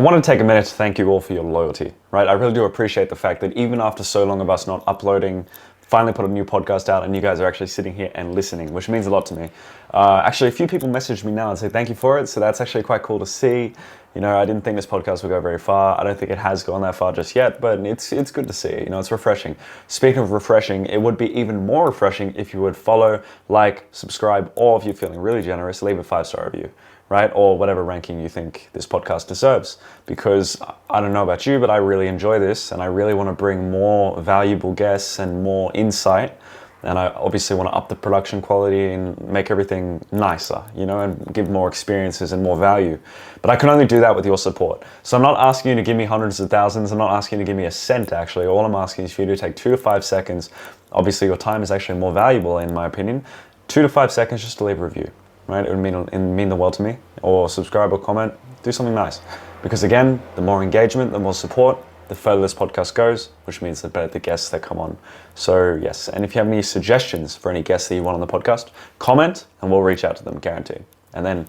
I want to take a minute to thank you all for your loyalty, right? I really do appreciate the fact that even after so long of us not uploading, finally put a new podcast out and you guys are actually sitting here and listening, which means a lot to me. Actually, a few people messaged me now and say thank you for it, so that's actually quite cool to see. You know, I didn't think this podcast would go very far. I don't think it has gone that far just yet, but it's good to see. You know, it's refreshing. Speaking of refreshing, it would be even more refreshing if you would follow, like, subscribe, or if you're feeling really generous, leave a 5-star review, right? Or whatever ranking you think this podcast deserves. Because I don't know about you, but I really enjoy this and I really want to bring more valuable guests and more insight. And I obviously want to up the production quality and make everything nicer, you know, and give more experiences and more value. But I can only do that with your support. So I'm not asking you to give me hundreds of thousands. I'm not asking you to give me a cent, actually. All I'm asking is for you to take 2 to 5 seconds. Obviously, your time is actually more valuable, in my opinion. 2 to 5 seconds just to leave a review, right? It would mean the world to me. Or subscribe or comment. Do something nice. Because again, the more engagement, the more support, the further this podcast goes, which means the better the guests that come on. So yes, and if you have any suggestions for any guests that you want on the podcast, comment and we'll reach out to them, guaranteed. And then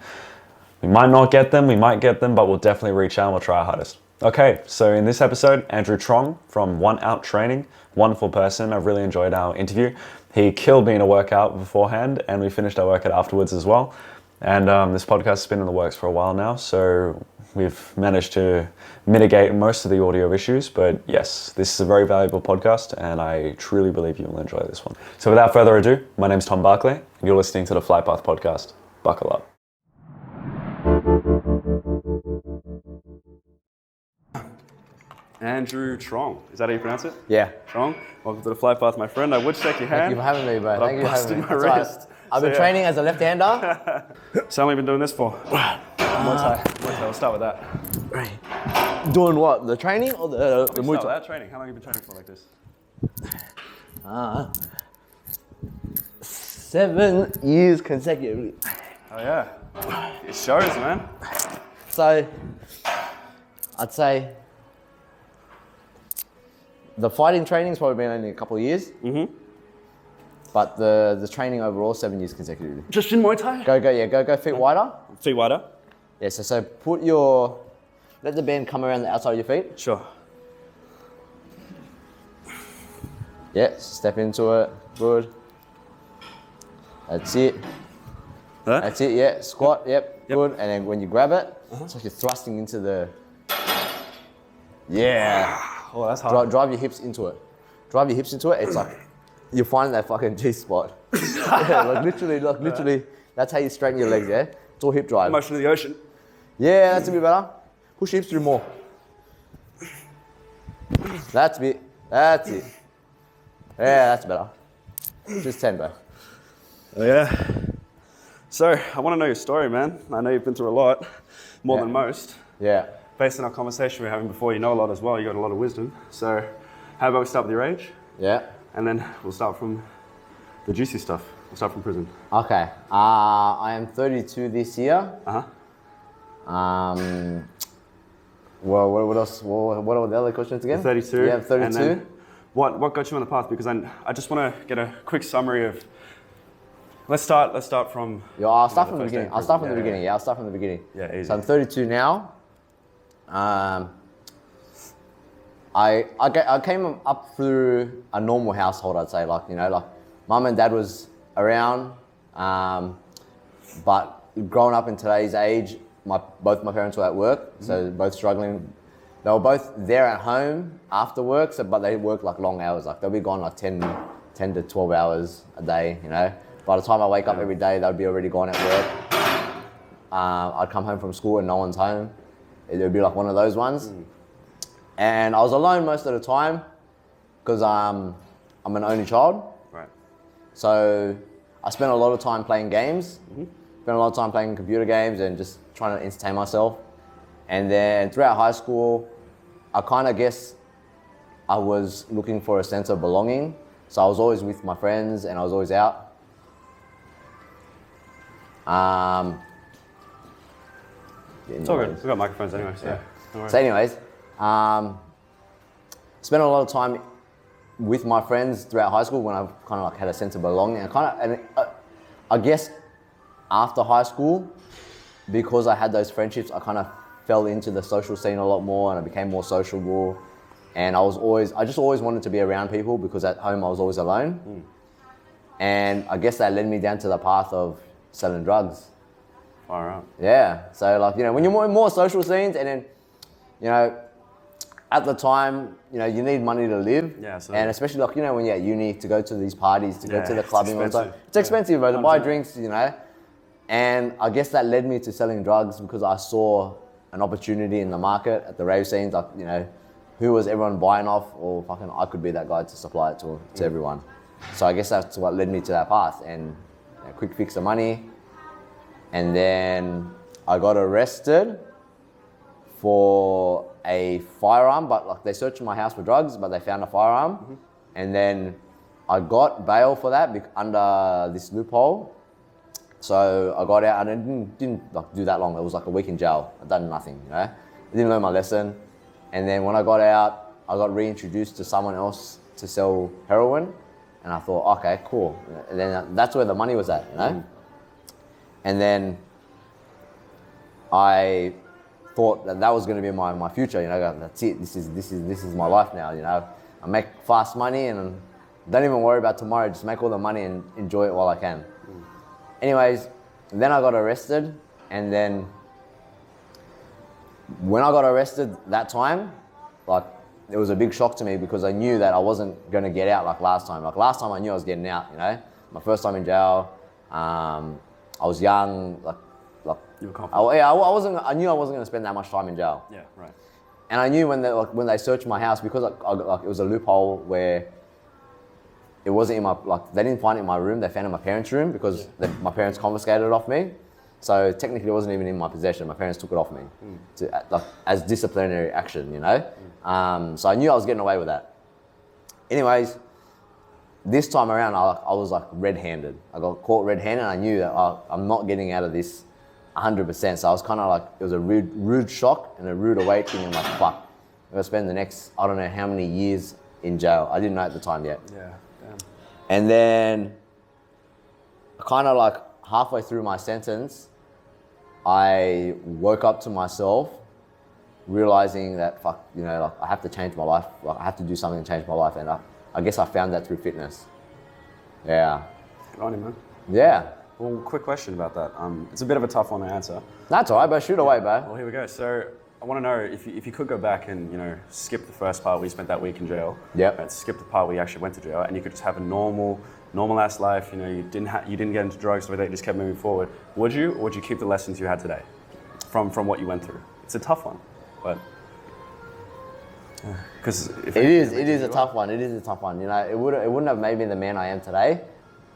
we might not get them, we might get them, but we'll definitely reach out and we'll try our hardest. Okay, so in this episode, Andrew Truong from One Out Training, wonderful person. I've really enjoyed our interview. He killed me in a workout beforehand and we finished our workout afterwards as well. And this podcast has been in the works for a while now, so we've managed to mitigate most of the audio issues, but yes, this is a very valuable podcast and I truly believe you will enjoy this one. So without further ado, my name's Tom Barclay and you're listening to the Flight Path Podcast. Buckle up. Andrew Truong, is that how you pronounce it? Yeah. Truong, welcome to the Flight Path, my friend. I would shake your hand. Thank you for having me, bro. Thank you for having me. My wrist. I've been training as a left-hander. So how long have you been doing this for? Muay Thai. We'll start with that. Right. Doing what? The training or the Muay Thai? That training. How long have you been training for like this? 7 years consecutively. Oh yeah. It shows, man. So, I'd say the fighting training's probably been only a couple of years. Mm-hmm. But the training overall, 7 years consecutively. Just in Muay Thai? Go feet wider. Feet wider? Yeah, so let the band come around the outside of your feet. Sure. Yeah, step into it, good. That's it. Huh? That's it, yeah, squat, yep, good. And then when you grab it, it's like you're thrusting into the, yeah. Oh, that's hard. Drive your hips into it. Drive your hips into it, it's like, you're finding that fucking G spot. Yeah, like literally, that's how you straighten your legs, yeah? It's all hip drive. Motion of the ocean. Yeah, that's a bit better. Push your hips through more. That's it. Yeah, that's better. Just 10, bro. Oh yeah. So, I want to know your story, man. I know you've been through a lot, more than most. Yeah. Based on our conversation we were having before, you know a lot as well. You got a lot of wisdom. So, how about we start with your age? Yeah. And then we'll start from the juicy stuff. We'll start from prison. Okay. I am 32 this year. Well, what else? What are the other questions again? 32. Yeah, 32. And then what got you on the path? Because I just want to get a quick summary of. Let's start from. Yeah, I'll start from the beginning. I'll start from the beginning. Yeah, I'll start from the beginning. Yeah, easy. So I'm 32 now. I came up through a normal household, I'd say, like, you know, like mum and dad was around, but growing up in today's age, both my parents were at work, so both struggling. They were both there at home after work, but they work like long hours, like they'll be gone like 10 to 12 hours a day, you know. By the time I wake up every day, they'd be already gone at work. I'd come home from school and no one's home. It would be like one of those ones. And I was alone most of the time because I'm an only child. Right. So I spent a lot of time playing games. Spent a lot of time playing computer games and just trying to entertain myself. And then throughout high school, I kind of guess I was looking for a sense of belonging. So I was always with my friends and I was always out. It's all good. We've got microphones anyway, so. Yeah. So anyways, spent a lot of time with my friends throughout high school when I kind of like had a sense of belonging. I guess after high school, because I had those friendships, I kind of fell into the social scene a lot more, and I became more sociable. And I just always wanted to be around people because at home I was always alone. And I guess that led me down to the path of selling drugs. Far out. Yeah. So like, you know, when you're in more social scenes, and then, you know, at the time, you know, you need money to live. Yeah, so and especially like, you know, when you're at uni, to go to these parties, to go to the clubbing all the time. It's Yeah. expensive, bro, to buy drinks, you know. And I guess that led me to selling drugs because I saw an opportunity in the market at the rave scenes, like, you know, who was everyone buying off, or fucking I could be that guy to supply it to everyone. So I guess that's what led me to that path, and you know, quick fix of money. And then I got arrested for a firearm, but like they searched my house for drugs, but they found a firearm. And then I got bail for that under this loophole. So I got out, and it didn't like do that long. It was like a week in jail. I'd done nothing, you know. I didn't learn my lesson. And then when I got out, I got reintroduced to someone else to sell heroin. And I thought, okay, cool. And then that's where the money was at, you know. And then I thought that was going to be my future, you know. That's it. This is my life now, you know. I make fast money and don't even worry about tomorrow. Just make all the money and enjoy it while I can. Anyways, then I got arrested, and then when I got arrested that time, like, it was a big shock to me because I knew that I wasn't going to get out like last time. Like last time I knew I was getting out, you know. My first time in jail, I was young, like you were confident. I knew I wasn't going to spend that much time in jail. Yeah, right. And I knew when they searched my house, because it was a loophole where it wasn't in my, like, they didn't find it in my room, they found it in my parents' room because my parents confiscated it off me. So technically it wasn't even in my possession. My parents took it off me as disciplinary action, you know? So I knew I was getting away with that. Anyways, this time around I was like red-handed. I got caught red-handed, and I knew that I'm not getting out of this 100%. So I was kind of like, it was a rude shock and a rude awakening. I'm like, fuck, I'm gonna spend the next, I don't know how many years in jail. I didn't know at the time yet. Yeah, damn. And then kind of like halfway through my sentence, I woke up to myself, realizing that, fuck, you know, like I have to change my life. Like I have to do something to change my life. And I guess I found that through fitness. Yeah. Good on you, man. Yeah. Well, quick question about that. It's a bit of a tough one to answer. That's all right, bro. Shoot away, bro. Well, here we go. So I want to know if you could go back and, you know, skip the first part where you spent that week in jail. Yep. Right, skip the part where you actually went to jail, and you could just have a normal ass life. You know, you didn't get into drugs, so you just kept moving forward. Would you, or would you keep the lessons you had today from what you went through? It's a tough one, but because it is a tough one. It is a tough one. You know, it wouldn't have made me the man I am today.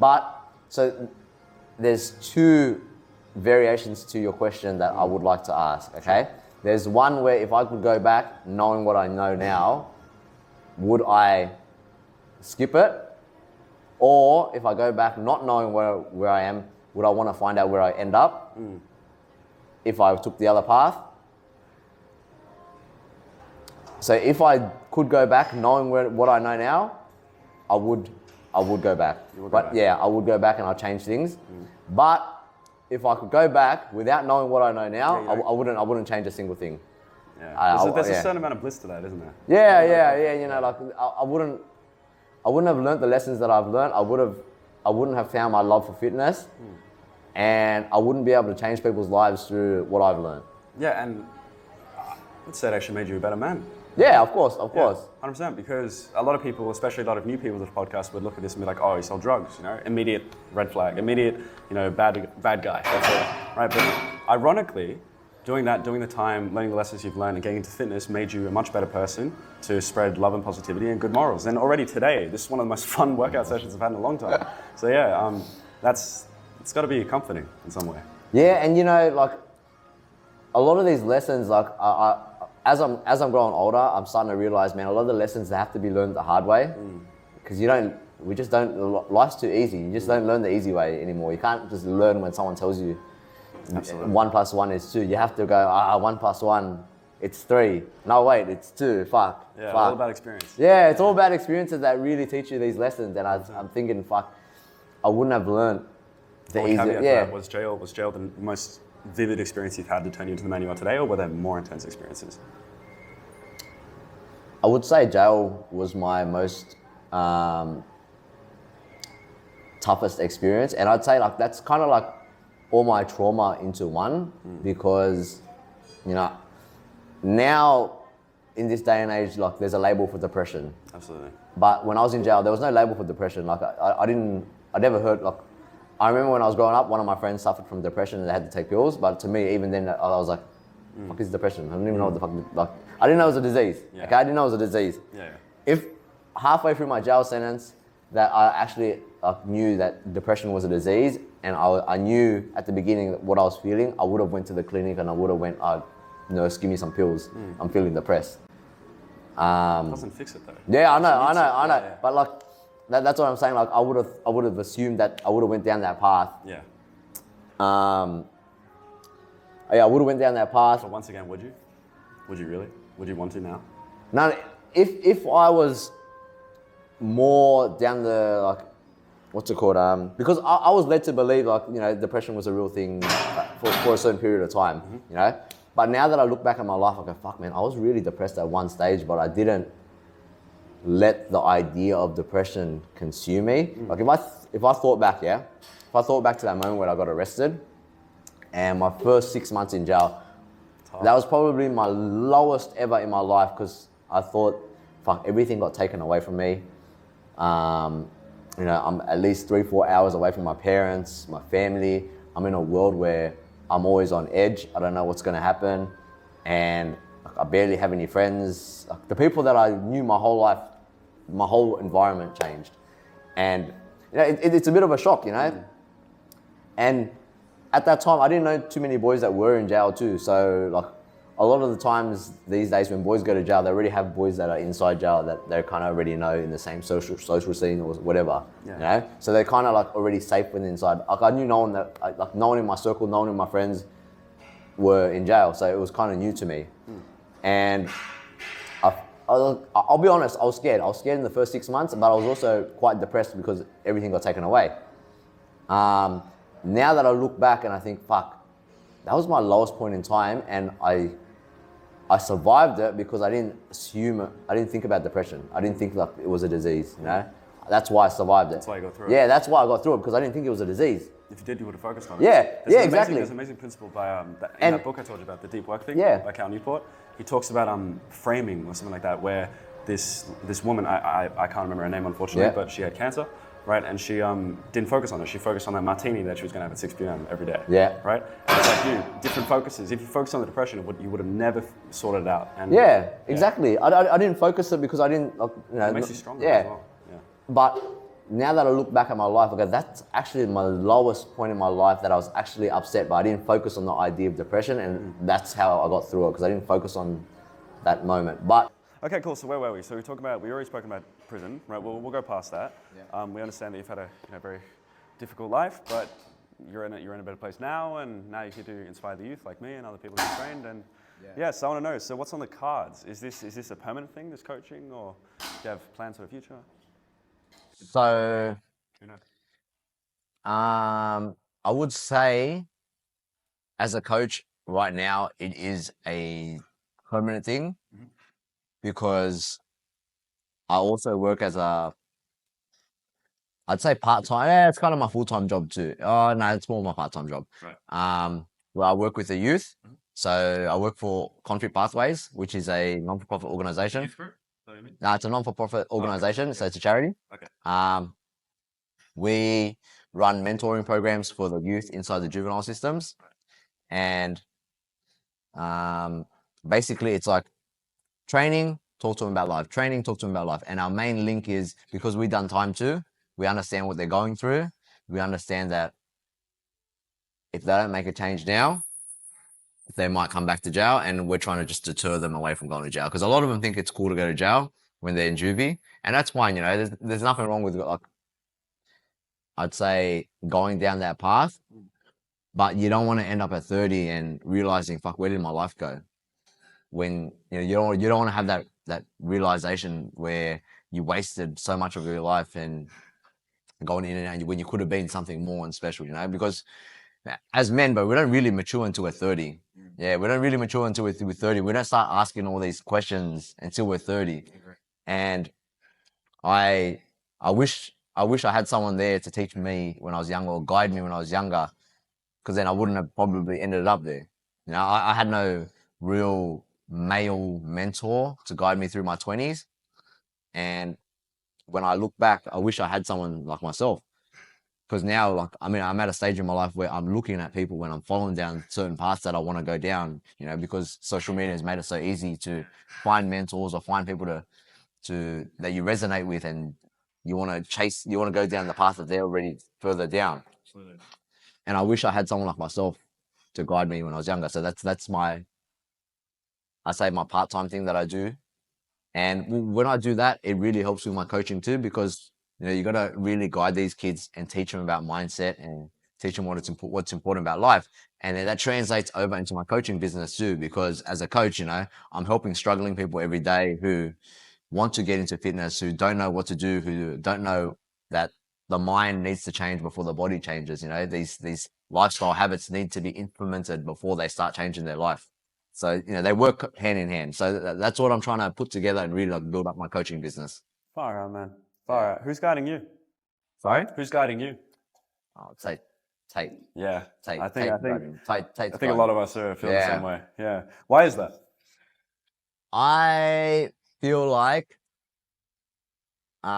But so there's two variations to your question that I would like to ask. Okay, there's one where if I could go back knowing what I know now, would I skip it? Or if I go back not knowing where I am, would I want to find out where I end up if I took the other path? So if I could go back knowing what I know now, I would go back. Yeah, I would go back and I'll change things. But if I could go back without knowing what I know now, I wouldn't change a single thing. Yeah. There's a certain amount of bliss to that, isn't there? Yeah. You know, like I wouldn't have learnt the lessons that I've learnt. I wouldn't have found my love for fitness, and I wouldn't be able to change people's lives through what I've learnt. Yeah, and let's say it actually made you a better man. Yeah, of course. 100%, because a lot of people, especially a lot of new people to the podcast, would look at this and be like, oh, you sell drugs, you know, immediate red flag, immediate, you know, bad guy, that's it, right? But ironically, doing the time, learning the lessons you've learned and getting into fitness made you a much better person to spread love and positivity and good morals. And already today, this is one of the most fun workout sessions I've had in a long time. So yeah, it's got to be comforting in some way. Yeah, and you know, like a lot of these lessons, like as I'm growing older, I'm starting to realize, man, a lot of the lessons they have to be learned the hard way, because life's too easy. You just don't learn the easy way anymore. You can't just learn when someone tells you 1 + 1 is 2. You have to go, 1 + 1, it's 3. No, wait, it's 2. Fuck. Yeah, all about experience. Yeah, it's all about experiences that really teach you these lessons. And I'm thinking, fuck, I wouldn't have learned the easy. Yeah. Was jail the most vivid experience you've had to turn you into the man you are today, or were there more intense experiences? I would say jail was my most toughest experience, and I'd say like that's kind of like all my trauma into one, because you know now in this day and age, like there's a label for depression. Absolutely. But when I was in jail, there was no label for depression. Like I never heard, like, I remember when I was growing up, one of my friends suffered from depression and they had to take pills. But to me, even then, I was like, fuck is depression? I didn't even know what the fuck, like, I didn't know it was a disease. Yeah. Okay, I didn't know it was a disease. Yeah. If halfway through my jail sentence that I actually knew that depression was a disease, and I knew at the beginning what I was feeling, I would have went to the clinic and I would have went, nurse, give me some pills. I'm feeling depressed. Doesn't fix it though. Yeah, I know. Yeah. But like, that's what I'm saying. Like, I would have assumed that I would have went down that path. Yeah. Yeah, I would have went down that path. But once again, would you? Would you really? Would you want to now? Now, if I was more down the, like, what's it called? Because I was led to believe, like, you know, depression was a real thing for a certain period of time. You know. But now that I look back at my life, I go, fuck, man, I was really depressed at one stage, but I didn't let the idea of depression consume me. Like, if I thought back, if I thought back to that moment when I got arrested and my first 6 months in jail, that was probably my lowest ever in my life, because I thought, fuck, everything got taken away from me. You know, I'm at least 3-4 hours away from my parents, my family. I'm in a world where I'm always on edge. I don't know what's going to happen, and I barely have any friends. Like, the people that I knew my whole life, my whole environment changed, and you know, it's a bit of a shock, you know. And at that time, I didn't know too many boys that were in jail too. So like, a lot of the times these days when boys go to jail, they already have boys that are inside jail that they kind of already know in the same social scene or whatever, you know? So they're kind of like already safe within inside. Like, I knew no one in my circle, no one in my friends were in jail. So it was kind of new to me. And I'll be honest, I was scared. I was scared in the first 6 months, but I was also quite depressed because everything got taken away. Now that I look back and I think, fuck, that was my lowest point in time, and I survived it because I didn't think about depression. I didn't think like it was a disease, you know? That's why I survived it. That's why you got through it. Yeah, that's why I got through it, because I didn't think it was a disease. If you did, you would have focused on it. Yeah, exactly. There's an amazing principle by, in that book I told you about, The Deep Work Thing, by Cal Newport. He talks about framing or something like that, where this woman, I can't remember her name unfortunately, but she had cancer. Right, and she didn't focus on it. She focused on that martini that she was going to have at 6 p.m. every day. Yeah. Right? And it's like you, different focuses. If you focus on the depression, you would have never sorted it out. And exactly. I didn't focus it because I didn't, you know. It makes you stronger as well. Yeah. But now that I look back at my life, I go, that's actually my lowest point in my life that I was actually upset, but I didn't focus on the idea of depression, and that's how I got through it, because I didn't focus on that moment. But okay, cool. So where were we? So we already spoken about prison, right? We'll go past that. Yeah. We understand that you've had a very difficult life, but you're in a better place now, and now you get to inspire the youth like me and other people who've trained. And so I want to know. So what's on the cards? Is this a permanent thing, this coaching, or do you have plans for the future? So, I would say, as a coach right now, it is a permanent thing. Because I also work as I'd say part-time. Yeah, it's kind of my full-time job too. Oh, no, it's more my part-time job. Right. Where I work with the youth. So I work for ConFit Pathways, which is a non-for-profit organization. Youth group? No, it's a non-for-profit organization, so it's a charity. Okay. We run mentoring programs for the youth inside the juvenile systems. And basically it's like, training, talk to them about life. Training, talk to them about life. And our main link is, because we've done time too, we understand what they're going through. We understand that if they don't make a change now, they might come back to jail, and we're trying to just deter them away from going to jail. Because a lot of them think it's cool to go to jail when they're in juvie, and that's fine, you know. There's nothing wrong with, like, I'd say, going down that path, but you don't want to end up at 30 and realizing, fuck, where did my life go? When you don't want to have that realization where you wasted so much of your life and going in and out when you could have been something more and special, you know. Because as men, but we don't really mature until we're 30. Yeah, we don't really mature until we're 30. We don't start asking all these questions until we're 30. And I wish I had someone there to teach me when I was younger or guide me when I was younger, because then I wouldn't have probably ended up there. You know, I had no real male mentor to guide me through my 20s. And when I look back, I wish I had someone like myself. Because now, like, I mean, I'm at a stage in my life where I'm looking at people when I'm following down certain paths that I want to go down, you know, because social media has made it so easy to find mentors or find people to that you resonate with, and you want to go down the path that they're already further down. Absolutely. And I wish I had someone like myself to guide me when I was younger. So that's my, I say, my part-time thing that I do. And when I do that, it really helps with my coaching too, because you know, you got to really guide these kids and teach them about mindset and teach them what's important about life. And then that translates over into my coaching business too, because as a coach, you know, I'm helping struggling people every day who want to get into fitness, who don't know what to do, who don't know that the mind needs to change before the body changes. You know, these lifestyle habits need to be implemented before they start changing their life. So, you know, they work hand in hand. So that's what I'm trying to put together and really like build up my coaching business. Far out, man. Far out. Who's guiding you? Sorry? Who's guiding you? Oh, Tate. Yeah. Tate. I think Tate's a lot of us feel the same way. Yeah. Why is that? I feel like, you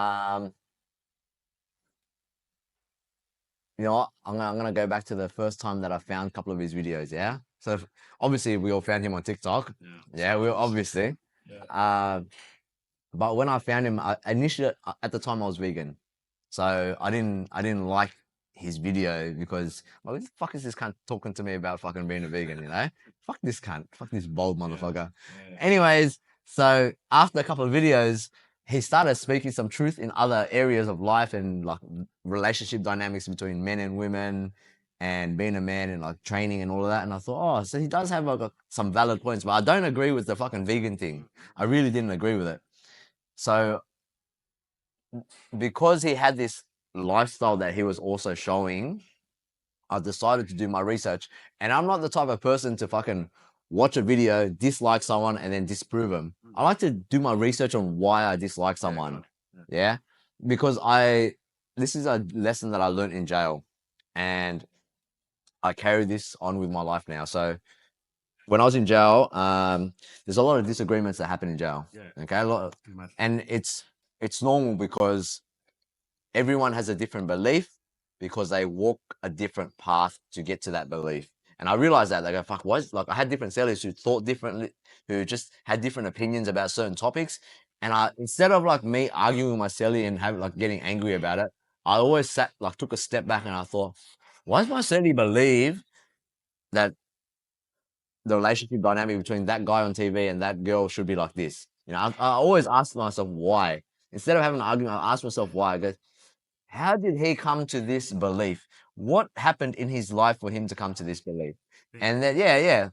know what? I'm gonna go back to the first time that I found a couple of his videos. Yeah. So obviously we all found him on TikTok. Yeah, we obviously. Yeah. But when I found him, initially at the time I was vegan, so I didn't like his video because what the fuck is this cunt talking to me about fucking being a vegan? You know, fuck this cunt, fuck this bold motherfucker. Yeah. Anyways, so after a couple of videos, he started speaking some truth in other areas of life and like relationship dynamics between men and women and being a man and like training and all of that. And I thought, oh, so he does have like some valid points, but I don't agree with the fucking vegan thing. I really didn't agree with it. So because he had this lifestyle that he was also showing, I decided to do my research. And I'm not the type of person to fucking watch a video, dislike someone, and then disprove them. I like to do my research on why I dislike someone. Yeah. Because this is a lesson that I learned in jail, and I carry this on with my life now. So when I was in jail, there's a lot of disagreements that happen in jail. Okay. And it's normal because everyone has a different belief because they walk a different path to get to that belief. And I realized that, like, fuck, what? Like, I had different cellies who thought differently, who just had different opinions about certain topics. And instead of like me arguing with my cellie and getting angry about it, I always took a step back and I thought, why does my cellie believe that the relationship dynamic between that guy on TV and that girl should be like this? You know, I always ask myself why. Instead of having an argument, I ask myself why. I go, how did he come to this belief? What happened in his life for him to come to this belief? And then, yeah.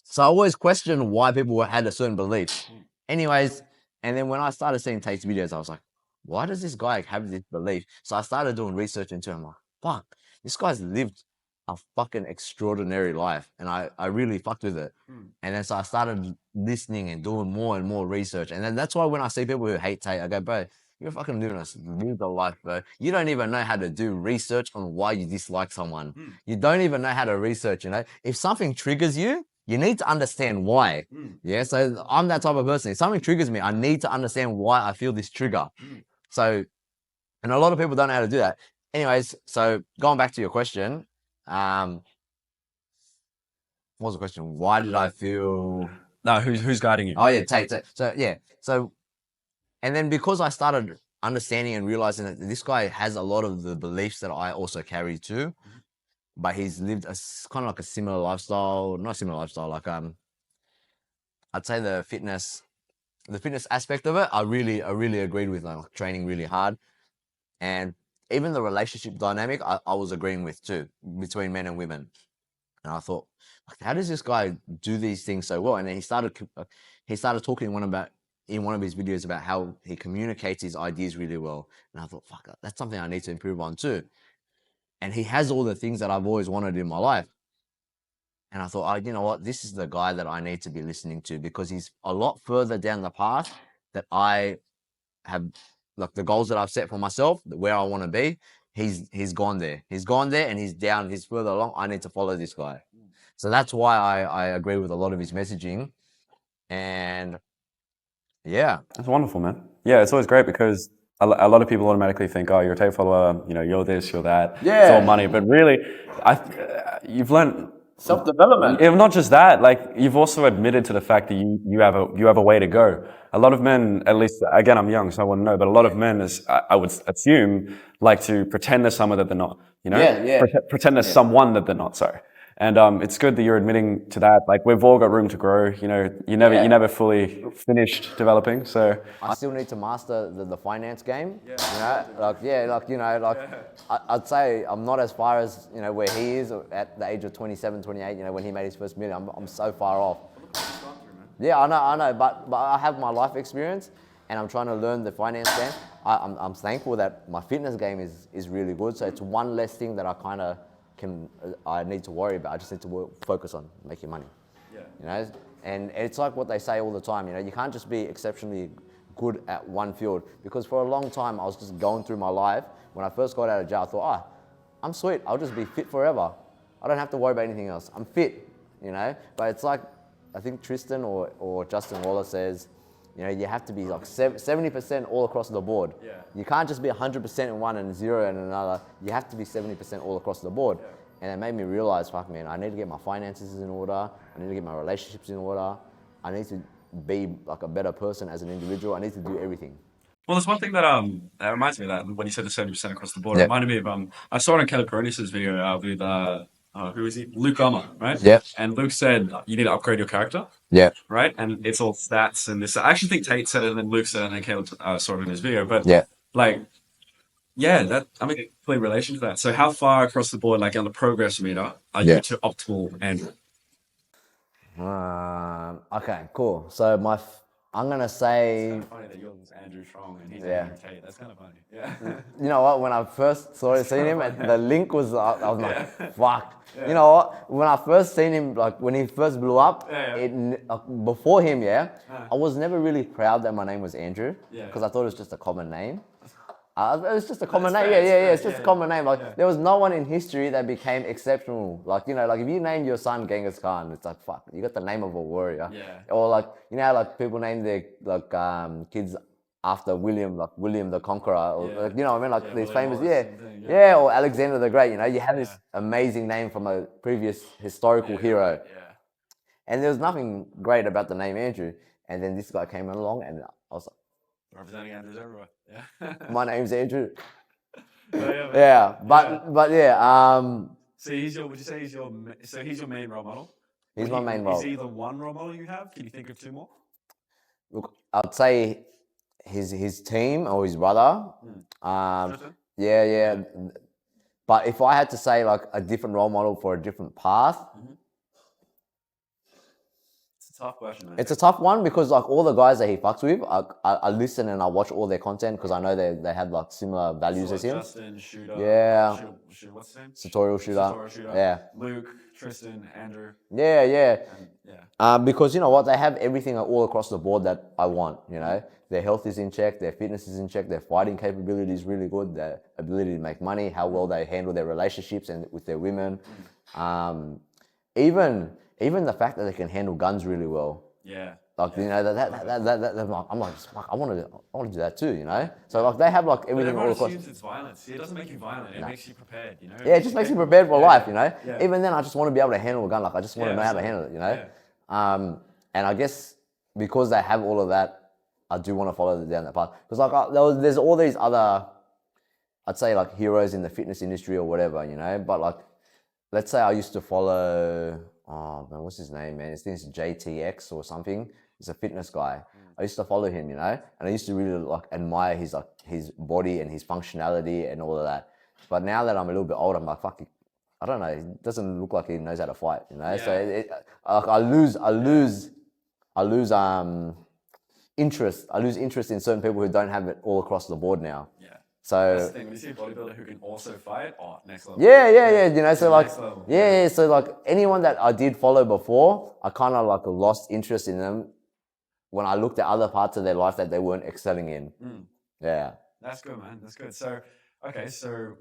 So I always question why people had a certain belief. Anyways, and then when I started seeing Tate's videos, I was like, why does this guy have this belief? So I started doing research into him. I'm like, fuck, this guy's lived a fucking extraordinary life. And I really fucked with it. And then so I started listening and doing more and more research. And then that's why when I see people who hate Tate, I go, bro, you're fucking living a life, bro. You don't even know how to do research on why you dislike someone. You don't even know how to research, you know? If something triggers you, you need to understand why. Yeah, so I'm that type of person. If something triggers me, I need to understand why I feel this trigger. So, and a lot of people don't know how to do that. Anyways, so going back to your question, what was the question? Why did I feel... No, who's guiding you? Oh, yeah, Tate. So, yeah. So, and then because I started understanding and realizing that this guy has a lot of the beliefs that I also carry too, but he's lived kind of like a similar lifestyle, not similar lifestyle, like, I'd say the fitness aspect of it, I really agreed with, like training really hard. And even the relationship dynamic, I was agreeing with too, between men and women. And I thought, how does this guy do these things so well? And then he started talking in one of his videos about how he communicates his ideas really well. And I thought, fuck, that's something I need to improve on too. and he has all the things that I've always wanted in my life. And I thought, oh, you know what? This is the guy that I need to be listening to, because he's a lot further down the path that I have, like the goals that I've set for myself, where I want to be. He's gone there. He's gone there, and he's further along. I need to follow this guy. So that's why I agree with a lot of his messaging. And yeah. That's wonderful, man. Yeah, it's always great because a lot of people automatically think, oh, you're a Tate follower, you know, you're this, you're that. Yeah. It's all money. But really, you've learned Self-development. not just that, like you've also admitted to the fact that you have a way to go. A lot of men, at least, again, I'm young, so I wouldn't know, but a lot of men, I would assume, like to pretend they're someone that they're not, you know? Yeah. Pretend they're someone that they're not, sorry. And it's good that you're admitting to that. Like we've all got room to grow. You know, you never fully finished developing. So I still need to master the finance game. You know, I'd say I'm not as far as, you know, where he is at the age of 27, 28. You know, when he made his first million, I'm so far off. Yeah, I know, but I have my life experience, and I'm trying to learn the finance game. I'm thankful that my fitness game is really good. So it's one less thing that I need to worry about. I just need to focus on making money. Yeah. You know, and it's like what they say all the time. You know, you can't just be exceptionally good at one field, because for a long time I was just going through my life. When I first got out of jail, I thought, I'm sweet. I'll just be fit forever. I don't have to worry about anything else. I'm fit. You know, but it's like, I think Tristan or Justin Waller says, you know, you have to be like 70% all across the board. Yeah. You can't just be 100% in one and 0 in another. You have to be 70% all across the board. Yeah. And it made me realize, fuck man, I need to get my finances in order. I need to get my relationships in order. I need to be like a better person as an individual. I need to do everything. Well, there's one thing that reminds me of that when you said the 70% across the board. It reminded me of I saw it in Kelly Paronis' video with who is he? Luke Gummer, right? Yeah. And Luke said you need to upgrade your character. Yeah. Right? And it's all stats and this. I actually think Tate said it, and then Luke said it, and then Caleb saw it in his video. But that I mean, complete relation to that. So how far across the board, like on the progress meter, are you to optimal Andrew? Okay, cool. So I'm gonna say. It's kind of funny that yours is Andrew Truong and he's Andrew Tate. That's kind of funny. Yeah. You know what? When I first seen him, the link was. I was like, fuck. Yeah. You know what? When I first seen him, like when he first blew up, before him, I was never really proud that my name was Andrew, because I thought it was just a common name. It's just a common name. It's just a common name. Like there was no one in history that became exceptional. Like, you know, like if you named your son Genghis Khan, it's like, fuck, you got the name of a warrior. Yeah. Or like, you know how like people name their kids after William, like William the Conqueror, or like, you know what I mean? Like these famous, or Alexander the Great. You know, you have this amazing name from a previous historical hero. Yeah. And there was nothing great about the name Andrew. And then this guy came along, and I was like, representing Andrews everywhere. Yeah. My name's Andrew. But yeah. So would you say he's your main role model? He's my main role. Is he the one role model you have? Can you think of two more? Look, I'd say his team or his brother. Yeah. But if I had to say like a different role model for a different path. Tough question, man. It's a tough one because like all the guys that he fucks with, I listen and I watch all their content because I know they have like similar values as him. Justin, Shooter. Yeah. What's his name? Sartorial Shooter. Yeah. Luke, Tristan, Andrew. Yeah. Because you know what, they have everything all across the board that I want. You know, their health is in check, their fitness is in check, their fighting capability is really good, their ability to make money, how well they handle their relationships and with their women. Even the fact that they can handle guns really well. Yeah. Like, you know, I'm like, fuck, I want to do that too, you know? So like they have like everything all across. It's violence. It doesn't make you violent. It makes you prepared, you know? Yeah, it just makes you prepared for life, you know? Yeah. Even then, I just want to be able to handle a gun. Like I just want to know how to handle it, you know? Yeah. And I guess because they have all of that, I do want to follow them down that path. Because like there's all these other, I'd say like heroes in the fitness industry or whatever, you know? But like, let's say I used to follow... Oh man, what's his name, man? His name is JTX or something. He's a fitness guy. I used to follow him, you know, and I used to really like admire his body and his functionality and all of that. But now that I'm a little bit older, I'm like, fuck, I don't know. He doesn't look like he knows how to fight, you know. Yeah. So I lose interest. I lose interest in certain people who don't have it all across the board now. Yeah. That's So the thing. When you see a bodybuilder who can also fight, oh, next level. yeah. You know, so like Next level. yeah. So like anyone that I did follow before, I kind of like lost interest in them when I looked at other parts of their life that they weren't excelling in. Yeah. That's good, man. That's good. So, okay, so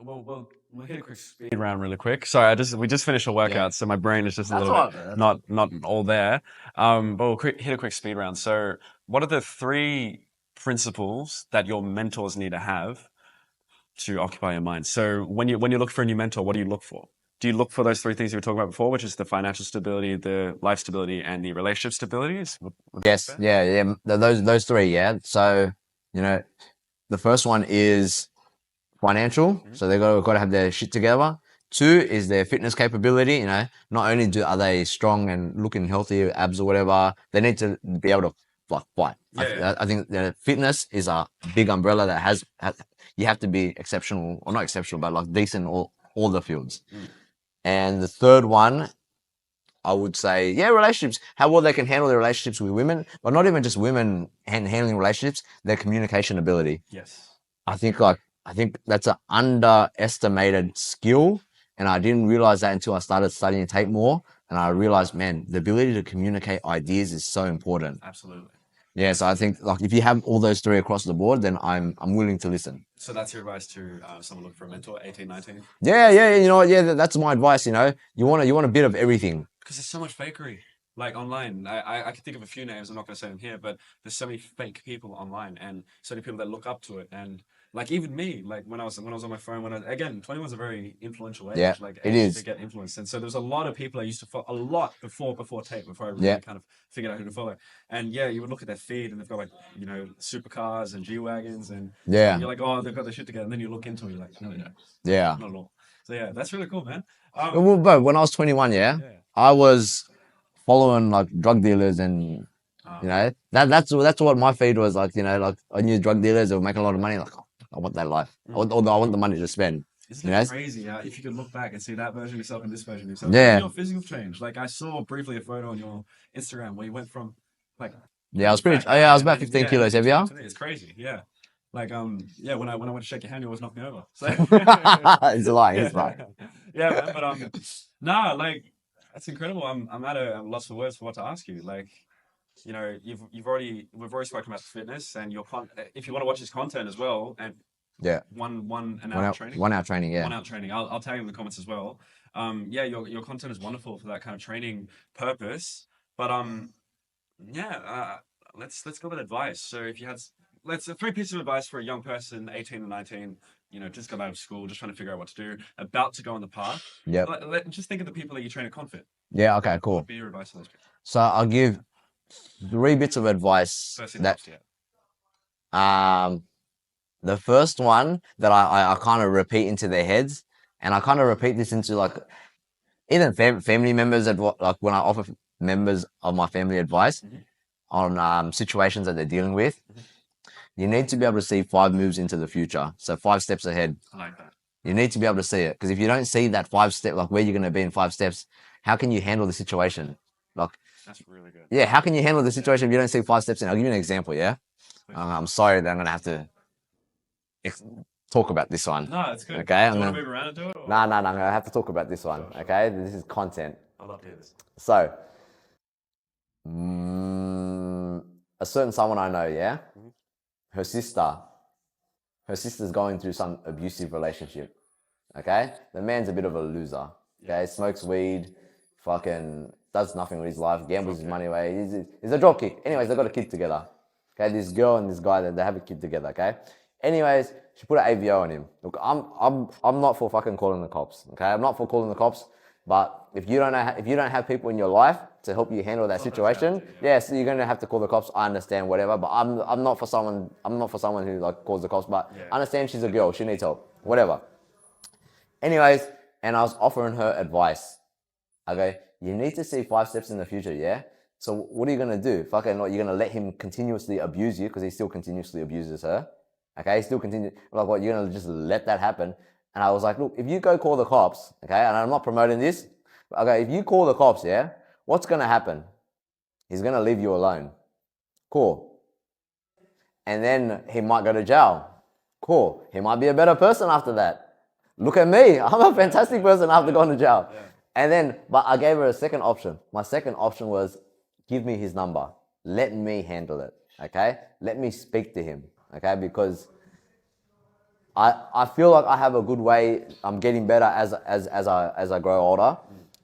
we'll hit a quick speed round really quick. Sorry, we just finished a workout, so my brain is just a little bit not all there. But we'll hit a quick speed round. So, what are the 3 principles that your mentors need to have to occupy your mind? So, when you look for a new mentor, what do you look for? Do you look for those 3 things you were talking about before, which is the financial stability, the life stability, and the relationship stability? Yes. Yeah. Those 3. Yeah. So you know, the first one is financial, so they got to have their shit together. 2 is their fitness capability. You know, not only are they strong and looking healthy, abs or whatever, they need to be able to like fight. I think that fitness is a big umbrella that has you have to be exceptional, or not exceptional, but like decent in all the fields. And the third one, I would say, relationships. How well they can handle their relationships with women, but not even just women handling relationships, their communication ability. Yes. I think that's an underestimated skill, and I didn't realize that until I started studying Tate more, and I realized, man, the ability to communicate ideas is so important. Absolutely. Yeah, so I think like if you have all those 3 across the board, then I'm willing to listen. So that's your advice to someone looking for a mentor, 18, 19? Yeah, you know what? Yeah, that's my advice. You know, you want a bit of everything. Because there's so much fakery, like online. I can think of a few names. I'm not going to say them here, but there's so many fake people online, and so many people that look up to it. And like even me, like when I was on my phone, again, 21 is a very influential age. Yeah, like it age is. to get influenced. And so there's a lot of people I used to follow a lot before Tate, before I really kind of figured out who to follow. And yeah, you would look at their feed, and they've got like supercars and G wagons, and you're like, oh, they've got their shit together. And then you look into it, you're like, no, they don't. Yeah. Not at all. So yeah, that's really cool, man. Well, but when I was 21, I was following like drug dealers, and you know that's what my feed was like. You know, like I knew drug dealers that were making a lot of money. Like, oh, I want that life. I want the money to spend. Isn't it crazy how if you could look back and see that version of yourself and this version of yourself? Yeah. Even your physical change. Like I saw briefly a photo on your Instagram where you went from like I was about 15 kilos heavier. It's crazy. Yeah. Like when I went to shake your hand, you always knocked me over. So it's a lie. It's right. Yeah, man. But nah, like that's incredible. I'm at a loss for words for what to ask you. Like, you know, we've already spoken about fitness and your if you want to watch his content as well, and an hour training. 1 hour training, yeah. 1 hour training. I'll tag you in the comments as well. Your content is wonderful for that kind of training purpose. But let's go with advice. So if you had 3 pieces of advice for a young person, 18 and 19, just got out of school, just trying to figure out what to do, about to go on the path. Yeah. Just think of the people that you train at ConFit. Yeah. Okay. Cool. What would be your advice to those people? So I'll give 3 bits of advice. The first one that I kind of repeat into their heads, and I kind of repeat this into like even family members like when I offer members of my family advice on situations that they're dealing with. You need to be able to see 5 moves into the future. So 5 steps ahead. I like that. You need to be able to see it, because if you don't see that 5 step, like where you're going to be in 5 steps, how can you handle the situation? Like, that's really good. Yeah, how can you handle the situation if you don't see 5 steps in? I'll give you an example. Yeah, I'm sorry that I'm going to have to talk about this one. No, it's good. Okay, do you want to move around and do it? No, I'm going to have to talk about this one. Okay, this is content. I love to hear this. So, a certain someone I know, yeah. Her sister's going through some abusive relationship. Okay, the man's a bit of a loser. Okay, smokes weed, fucking does nothing with his life, gambles his money away. He's a drop kick. Anyways, they got a kid together. Okay, this girl and this guy, they have a kid together. Okay. Anyways, she put an AVO on him. Look, I'm not for fucking calling the cops. Okay, I'm not for calling the cops. But if you don't have people in your life to help you handle that situation, so you're gonna have to call the cops. I understand, whatever. But I'm not for someone who like calls the cops. But I understand she's a girl. She needs help. Whatever. Anyways, and I was offering her advice. Okay, you need to see 5 steps in the future. Yeah. So what are you gonna do? Fucking, what, you're gonna let him continuously abuse you because he still continuously abuses her. Okay, he still continues. Like, what, you're gonna just let that happen? And I was like, look, if you go call the cops, okay, and I'm not promoting this, okay, if you call the cops, yeah, what's going to happen? He's going to leave you alone. Cool. And then he might go to jail. Cool. He might be a better person after that. Look at me. I'm a fantastic person after going to jail. Yeah. And then, but I gave her a second option. My second option was, give me his number. Let me handle it. Okay? Let me speak to him. Okay? Because I feel like I have a good way. I'm getting better as I grow older.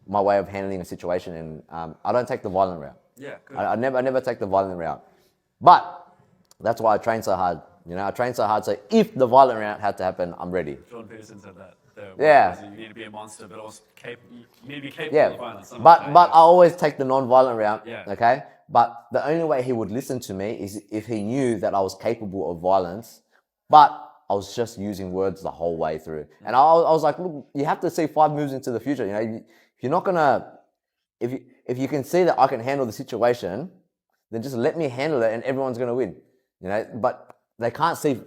My way of handling a situation, and I don't take the violent route. Yeah, good. I never take the violent route. But that's why I train so hard. You know, I train so hard. So if the violent route had to happen, I'm ready. Jordan Peterson said that. Yeah. You need to be a monster, but also you need to be capable Yeah. of violence. But I always take the non-violent route. Yeah. Okay. But the only way he would listen to me is if he knew that I was capable of violence, but I was just using words the whole way through. And I was like, look, you have to see 5 moves into the future. You know, if you're not gonna, if you can see that I can handle the situation, then just let me handle it, and everyone's gonna win. You know, but they can't see.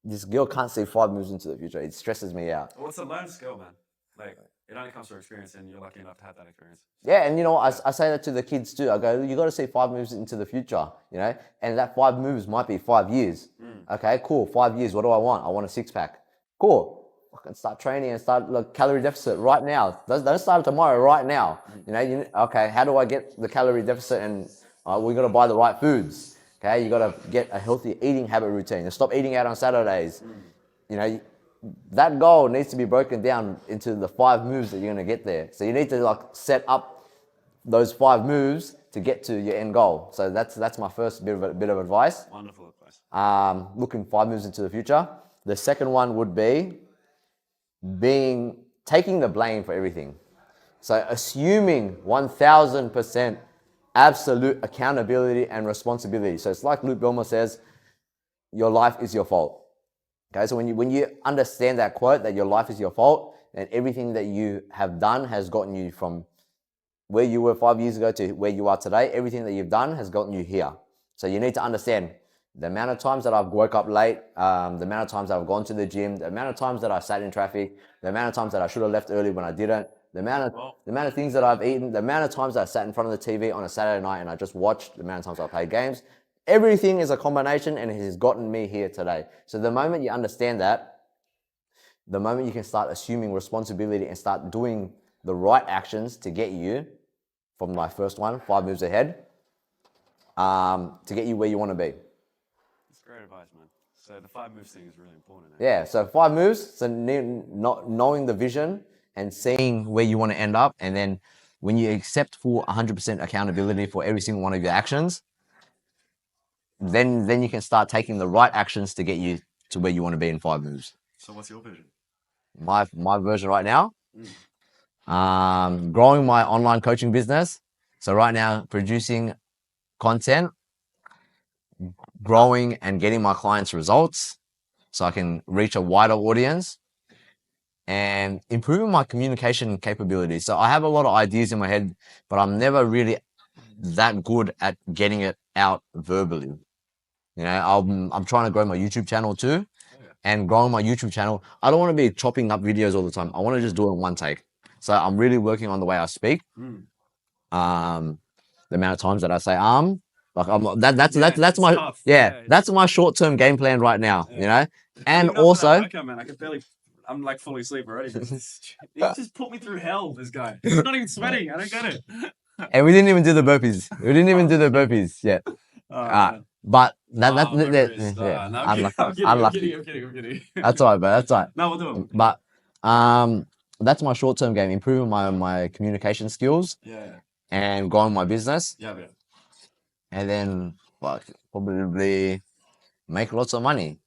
This girl can't see 5 moves into the future. It stresses me out. Well, it's a learned skill, man. Like, it only comes through experience, and you're lucky enough to have that experience. Yeah, and you know, I say that to the kids too. I go, you got to see 5 moves into the future, you know, and that 5 moves might be 5 years. Okay, cool. 5 years. What do I want? I want a 6-pack. Cool. I can start training and start calorie deficit right now. Don't start tomorrow. Right now. You know. Okay. How do I get the calorie deficit? And we got to buy the right foods. Okay. You got to get a healthy eating habit routine. And stop eating out on Saturdays. You know. That goal needs to be broken down into the 5 moves that you're going to get there. So you need to set up those 5 moves to get to your end goal. So that's my first bit of advice. Wonderful advice. Looking 5 moves into the future. The second one would be taking the blame for everything. So assuming 1000% absolute accountability and responsibility. So it's like Luke Belmore says, your life is your fault. Okay, so when you understand that quote, that your life is your fault, and everything that you have done has gotten you from where you were 5 years ago to where you are today, everything that you've done has gotten you here. So you need to understand the amount of times that I've woke up late, the amount of times that I've gone to the gym, the amount of times that I sat in traffic, the amount of times that I should have left early when I didn't, the amount of things that I've eaten, the amount of times that I sat in front of the TV on a Saturday night and I just watched, the amount of times I played games. Everything is a combination, and it has gotten me here today. So the moment you understand that, the moment you can start assuming responsibility and start doing the right actions to get you from my first one, 5 moves ahead, to get you where you want to be. That's great advice, man. So the 5 moves thing is really important. Yeah, so 5 moves, so knowing the vision and seeing where you want to end up, and then when you accept full 100% accountability for every single one of your actions, then you can start taking the right actions to get you to where you want to be in 5 moves. So what's your vision? My version right now, growing my online coaching business. So right now, producing content, growing and getting my clients results so I can reach a wider audience, and improving my communication capability. So I have a lot of ideas in my head, but I'm never really that good at getting it out verbally. You know, I'm trying to grow my YouTube channel too, and growing my YouTube channel. I don't want to be chopping up videos all the time. I want to just do it in one take. So I'm really working on the way I speak. The amount of times that I say that's my tough. that's my short-term game plan right now. You know, and also man, I can barely. I'm like fully asleep already. He just put me through hell. This guy. He's not even sweating. I don't get it. And we didn't even do the burpees. We didn't even do the burpees yet. But I'm kidding. That's all right, bro. That's all right. No, we'll do it. But that's my short-term game, improving my communication skills. Yeah. And growing my business. Yeah. And then probably make lots of money.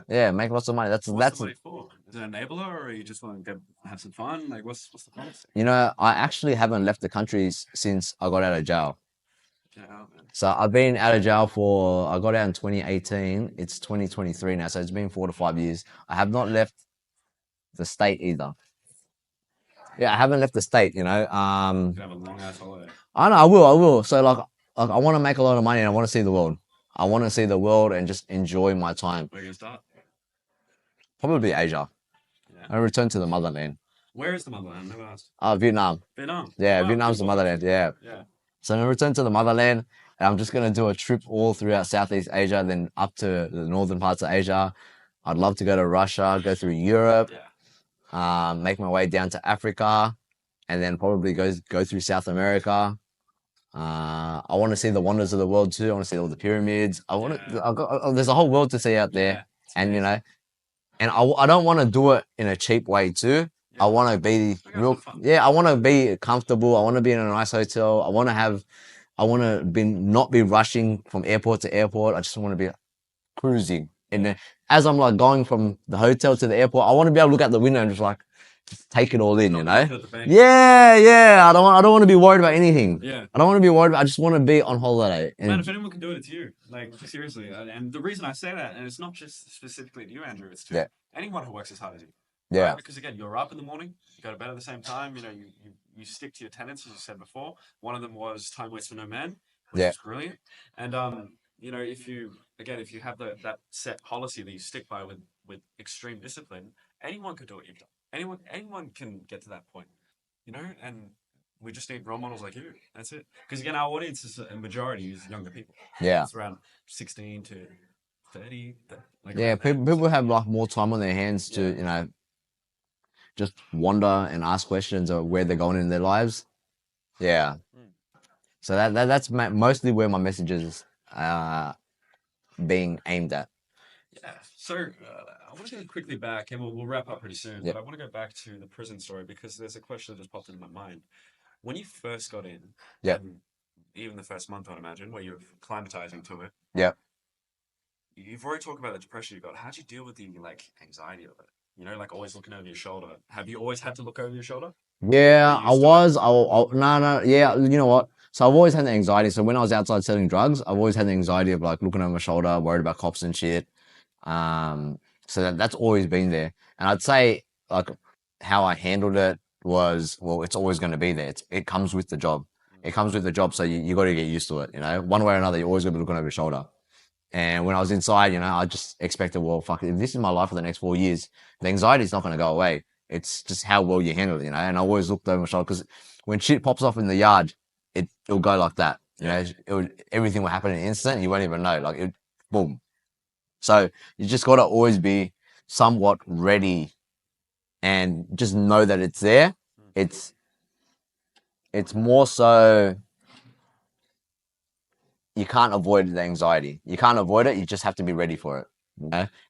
Yeah, make lots of money. What's the money for? Is it an enabler, or you just want to have some fun? Like, what's the policy? You know, I actually haven't left the country since I got out of jail. So I've been out of jail I got out in 2018. It's 2023 now, so it's been 4 to 5 years. I have not left the state either. Yeah, I haven't left the state, you know. You have a long ass holiday. I know, I will. So like I want to make a lot of money, and I want to see the world. I want to see the world and just enjoy my time. Where are you gonna start? Probably Asia. Yeah. I return to the motherland. Where is the motherland? Never asked. Vietnam. Vietnam. Yeah, Vietnam's the motherland. Yeah. So I'm gonna return to the motherland, and I'm just gonna do a trip all throughout Southeast Asia, then up to the northern parts of Asia, I'd love to go to Russia, go through Europe, Yeah. make my way down to Africa, and then probably go through South America. I want to see the wonders of the world too. I want to see all the pyramids. There's a whole world to see out there, and and I don't want to do it in a cheap way too. I want to be I want to be comfortable. I want to be in a nice hotel. I want to not be rushing from airport to airport. I just want to be cruising. And then as I'm like going from the hotel to the airport, I want to be able to look out the window and just take it all in, you know? Yeah. I don't want to be worried about anything. Yeah. I don't want to be worried about. I just want to be on holiday. Man, if anyone can do it, it's you. Like, seriously. And the reason I say that, and it's not just specifically to you, Andrew, it's to anyone who works as hard as you. Yeah. Right? Because again, you're up in the morning, you go to bed at the same time, you stick to your tenets, as you said before. One of them was time waits for no man, which is brilliant. And if you have that set policy that you stick by with extreme discipline, anyone could do what you've done. Anyone can get to that point. And we just need role models like you. That's it. Because again, our audience is a majority is younger people. Yeah. It's around 16 to 30. People have like more time on their hands to, just wonder and ask questions of where they're going in their lives. Yeah. So that's mostly where my messages are being aimed at. Yeah. So I want to go quickly back, and we'll wrap up pretty soon. But I want to go back to the prison story because there's a question that just popped into my mind. When you first got in, and even the first month, I'd imagine, where you're acclimatizing to it. Yeah. You've already talked about the depression you got. How'd you deal with the anxiety of it? Always looking over your shoulder. Have you always had to look over your shoulder? Yeah, I was. No. Yeah, you know what? So I've always had the anxiety. So when I was outside selling drugs, I've always had the anxiety of like looking over my shoulder, worried about cops and shit. So that's always been there. And I'd say like how I handled it was, well, it's always going to be there. It comes with the job. It comes with the job. So you got to get used to it. One way or another, you're always going to be looking over your shoulder. And when I was inside, I just expected, well, fuck, if this is my life for the next 4 years, the anxiety is not going to go away. It's just how well you handle it, And I always looked over my shoulder because when shit pops off in the yard, it'll go like that. Everything will happen in an instant. And you won't even know. Boom. So you just got to always be somewhat ready and just know that it's there. It's more so you can't avoid the anxiety. You can't avoid it. You just have to be ready for it.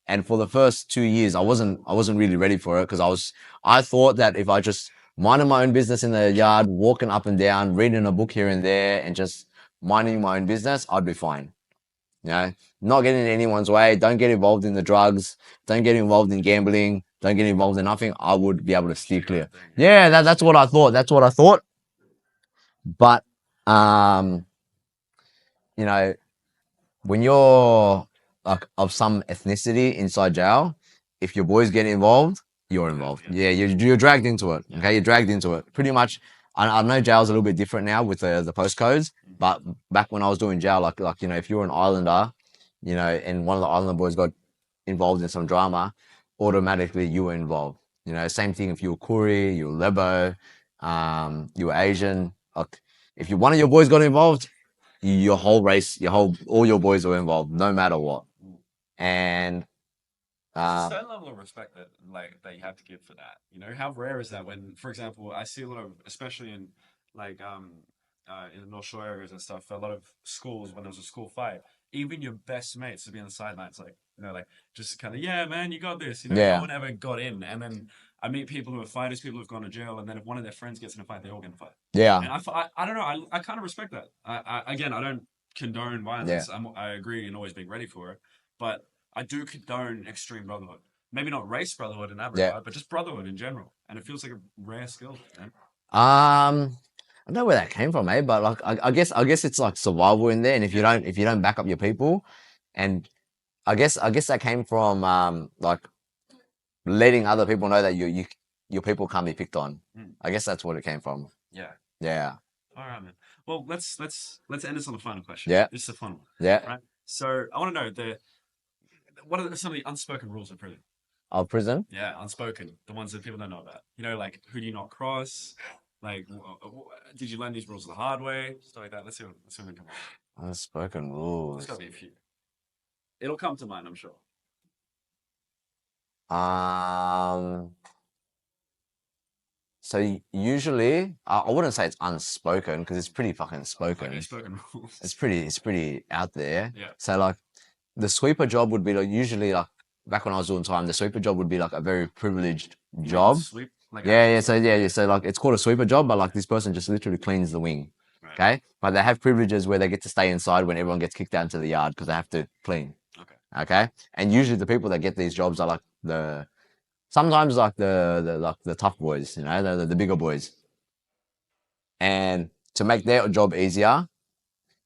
And for the first 2 years, I wasn't really ready for it because I thought that if I just minded my own business in the yard, walking up and down, reading a book here and there, and just minding my own business, I'd be fine. Not getting in anyone's way. Don't get involved in the drugs. Don't get involved in gambling. Don't get involved in nothing. I would be able to steer clear. Yeah, that's what I thought. That's what I thought. But, when you're like of some ethnicity inside jail, if your boys get involved, you're involved. Yeah, you're dragged into it. Okay, you're dragged into it. Pretty much. I know jail's a little bit different now with the postcodes, but back when I was doing jail, like if you're an islander, and one of the island boys got involved in some drama, automatically you were involved. Same thing if you were Koori, you were Lebo, you were Asian. Like, if one of your boys got involved, your whole race, all your boys were involved, no matter what. And there's a certain level of respect that you have to give for that. How rare is that when, for example, I see a lot of, especially in in the North Shore areas and stuff, a lot of schools when there's a school fight, even your best mates to be on the sidelines, just kind of, yeah, man, you got this. No one ever got in, and then I meet people who are fighters, people who've gone to jail, and then if one of their friends gets in a fight, they all get in a fight. Yeah. And I don't know. I kind of respect that. I don't condone violence. I agree in always being ready for it, but I do condone extreme brotherhood. Maybe not race brotherhood in that regard, but just brotherhood in general. And it feels like a rare skill, man. I don't know where that came from, but like I guess it's like survival in there, and if you don't back up your people, and I guess that came from like letting other people know that your people can't be picked on. I guess that's what it came from. Yeah. All right, man. Well, let's end this on the final question. Yeah. This is a fun one. Yeah. Right. So I want to know what are some of the unspoken rules of prison? Of prison? Yeah, unspoken. The ones that people don't know about. Like who do you not cross? Like, did you learn these rules the hard way? Stuff like that. Let's see what we come up. Unspoken rules. There's got to be a few. It'll come to mind, I'm sure. So usually, I wouldn't say it's unspoken because it's pretty fucking spoken. Okay, spoken rules. It's pretty out there. Yeah. So like, the sweeper job would be like usually like back when I was doing time, the sweeper job would be like a very privileged job. Sweep. Like Yeah. So like it's called a sweeper job, but like this person just literally cleans the wing. Right. Okay, but they have privileges where they get to stay inside when everyone gets kicked out into the yard because they have to clean. Okay, and usually the people that get these jobs are like sometimes like the tough boys, you know, the bigger boys. And to make their job easier,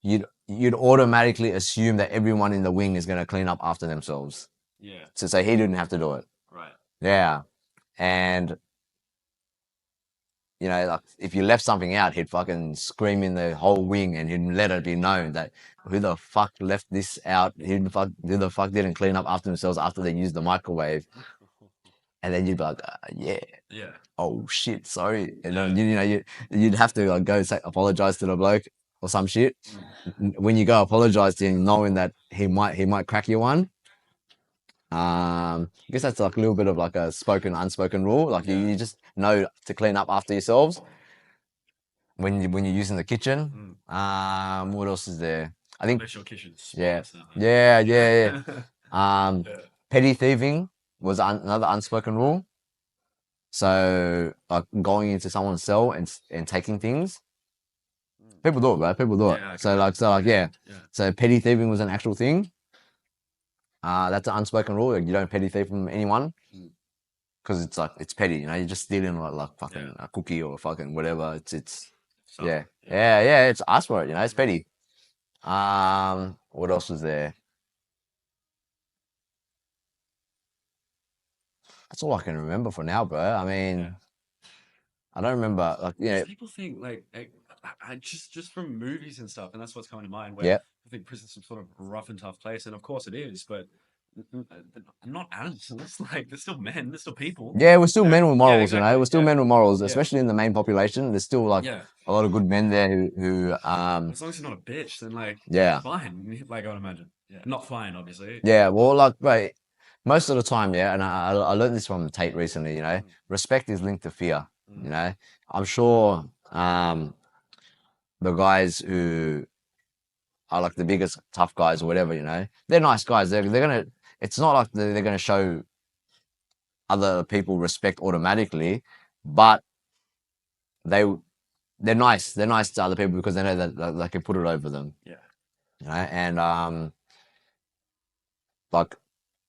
you'd automatically assume that everyone in the wing is going to clean up after themselves. Yeah. So he didn't have to do it. Right. Yeah, and you know, like if you left something out, he'd fucking scream in the whole wing and he'd let it be known that who the fuck left this out? Who the fuck didn't clean up after themselves after they used the microwave? And then you'd be like, yeah. Yeah. Oh shit, sorry. And then you'd have to like go say apologize to the bloke or some shit. When you go apologize to him, knowing that he might crack you one. I guess that's like a little bit of like a spoken, unspoken rule. Like you just know to clean up after yourselves when you're using the kitchen. What else is there? I think Special kitchen. yeah. Yeah. Petty thieving was another unspoken rule. So like going into someone's cell and taking things. People do it, bro. People do it. Yeah, So yeah. So petty thieving was an actual thing. That's an unspoken rule. Like, you don't petty thief from anyone because it's like it's petty. You know, you're just stealing like fucking a cookie or fucking whatever. It's yeah. It's ask for it. You know, it's petty. What else was there? That's all I can remember for now, bro. I mean, I don't remember. Like, you know, people think like I just from movies and stuff, and that's what's coming to mind. Where I think prison's some sort of rough and tough place, and of course it is, but not animals. Like they're still men, they're still people. Yeah, we're still men with morals, exactly. you know. We're still men with morals, especially in the main population. There's still like a lot of good men there who as long as you're not a bitch, then like fine. Like I would imagine. Yeah, not fine, obviously. Yeah, well, like, right, most of the time, and I learned this from Tate recently. You know, respect is linked to fear. You know, I'm sure the guys who are like the biggest tough guys or whatever, you know, they're nice guys. They're gonna. It's not like they're gonna show other people respect automatically, but they're nice. They're nice to other people because they know that they can put it over them. Yeah. You know, and like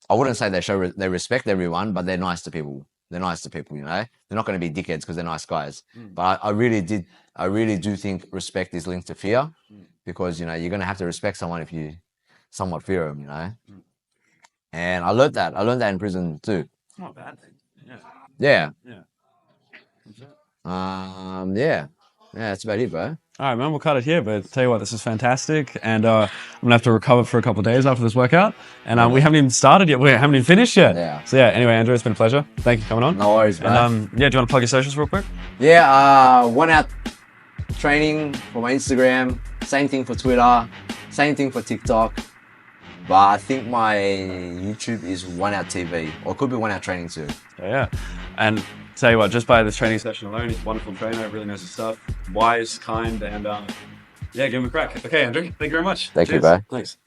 I wouldn't say they respect everyone, but they're nice to people. They're nice to people, you know. They're not going to be dickheads because they're nice guys. But I really do think respect is linked to fear because, you know, you're going to have to respect someone if you somewhat fear them, you know. And I learned that in prison too. It's not a bad thing. Yeah. Yeah. That's about it, bro. All right, man, we'll cut it here, but tell you what, this is fantastic. And I'm going to have to recover for a couple of days after this workout. And we haven't even started yet. We haven't even finished yet. Yeah. So yeah, anyway, Andrew, it's been a pleasure. Thank you for coming on. No worries, bro. And do you want to plug your socials real quick? Yeah, 1 Out training for my Instagram. Same thing for Twitter. Same thing for TikTok. But I think my YouTube is 1 Out TV. Or it could be 1 Out Training too. Yeah. And tell you what, just by this training session alone, he's a wonderful trainer, really knows his stuff, wise, kind, and give him a crack. Okay, Andrew, thank you very much. Thank you, bro. Thanks.